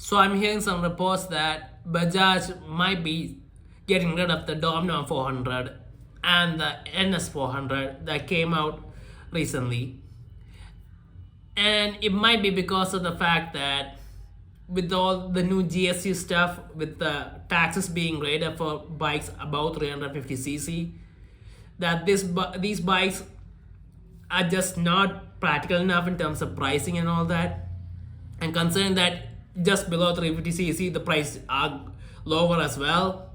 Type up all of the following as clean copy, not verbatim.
So I'm hearing some reports that Bajaj might be getting rid of the Dominar 400 and the NS 400 that came out recently. And it might be because of the fact that with all the new GST stuff, with the taxes being rated for bikes above 350cc, that these bikes are just not practical enough in terms of pricing and all that. And considering that just below 350cc the price are lower as well,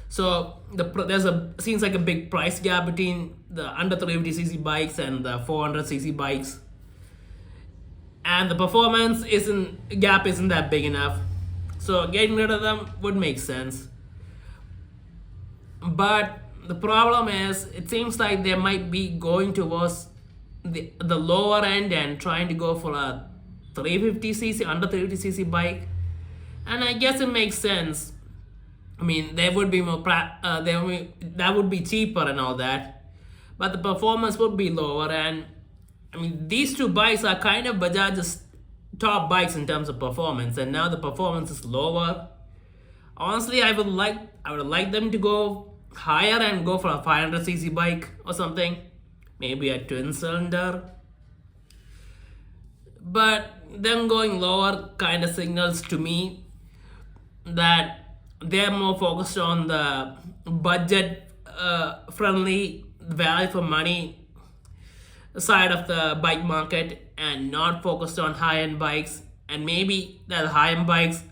so there's a seems like a big price gap between the under 350cc bikes and the 400cc bikes, and the performance isn't that big enough. So getting rid of them would make sense. But the problem is, it seems like they might be going towards the lower end and trying to go for a 350cc under 350cc bike, and I guess it makes sense. I mean, they would be more that would be cheaper and all that, but the performance would be lower. And I mean, these two bikes are kind of Bajaj's top bikes in terms of performance, and now the performance is lower. Honestly, I would like them to go higher and go for a 500cc bike or something, maybe a twin cylinder. But them going lower kind of signals to me that they're more focused on the budget friendly value for money side of the bike market, and not focused on high-end bikes. And maybe that high-end bikes,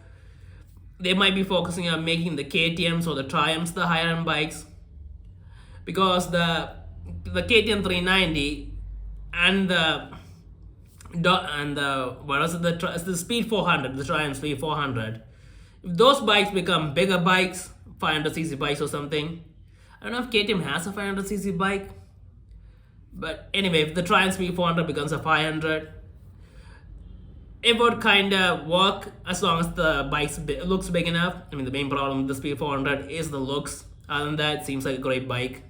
they might be focusing on making the KTMs or the Triumphs the higher-end bikes, because the KTM 390 and the Speed 400, the Triumph Speed 400, if those bikes become bigger bikes, 500cc bikes or something. I don't know if KTM has a 500cc bike, but anyway, if the Triumph Speed 400 becomes a 500, it would kind of work as long as the bike looks big enough. I mean, the main problem with the Speed 400 is the looks. Other than that, it seems like a great bike.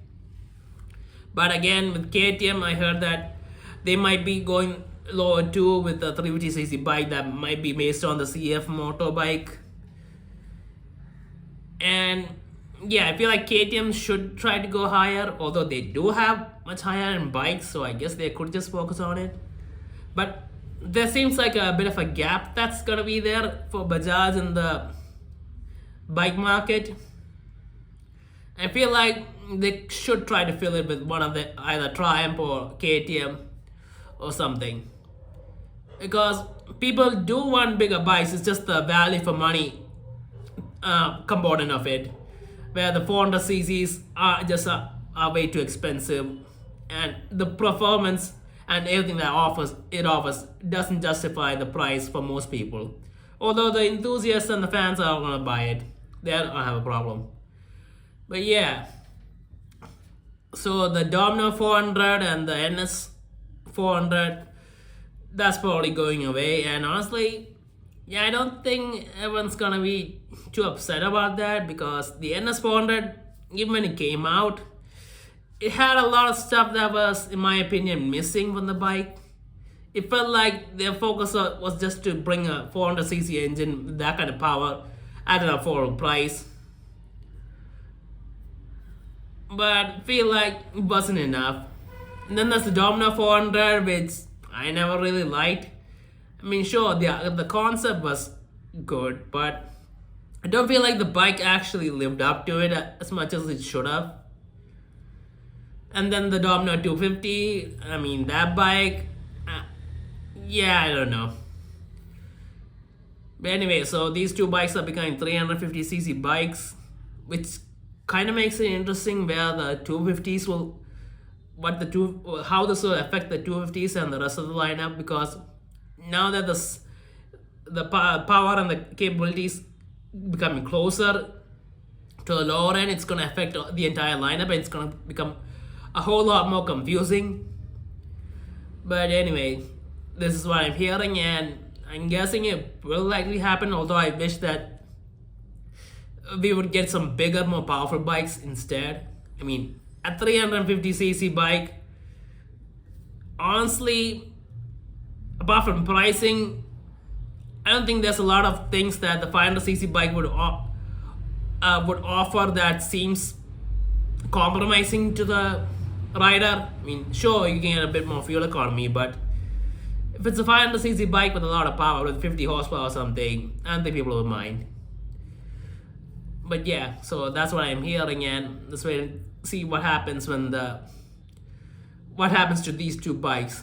But again, with KTM, I heard that they might be going lower too with the 350cc bike that might be based on the CF motorbike. And yeah, I feel like KTM should try to go higher, although they do have much higher end bikes, so I guess they could just focus on it. But there seems like a bit of a gap that's gonna be there for Bajaj in the bike market. I feel like they should try to fill it with one of the either Triumph or KTM or something, because people do want bigger bikes. It's just the value for money component of it, where the 400cc's are just are way too expensive, and the performance and everything that it offers doesn't justify the price for most people. Although the enthusiasts and the fans are gonna buy it, they don't have a problem. But yeah, so the Dominar 400 and the NS 400, that's probably going away. And honestly, yeah, I don't think everyone's gonna be too upset about that, because the NS 400, even when it came out, it had a lot of stuff that was, in my opinion, missing from the bike. It felt like their focus was just to bring a 400cc engine with that kind of power at an affordable price. But I feel like it wasn't enough. And then there's the Dominar 400, which I never really liked. I mean, sure, the concept was good, but I don't feel like the bike actually lived up to it as much as it should have. And then the Dominar 250, I mean, that bike, yeah, I don't know. But anyway, so these two bikes are becoming 350cc bikes, which kind of makes it interesting where the 250s will, how this will affect the 250s and the rest of the lineup, because now that the power and the capabilities becoming closer to the lower end, it's going to affect the entire lineup, and it's going to become a whole lot more confusing. But anyway, this is what I'm hearing, and I'm guessing it will likely happen, although I wish that we would get some bigger, more powerful bikes instead. I mean, a 350cc bike, honestly, apart from pricing, I don't think there's a lot of things that the 500cc bike would offer that seems compromising to the rider. I mean, sure, you can get a bit more fuel economy, but if it's a 500cc bike with a lot of power, with 50 horsepower or something, I don't think people would mind. But yeah, so that's what I'm hearing, and let's wait and see what happens to these two bikes.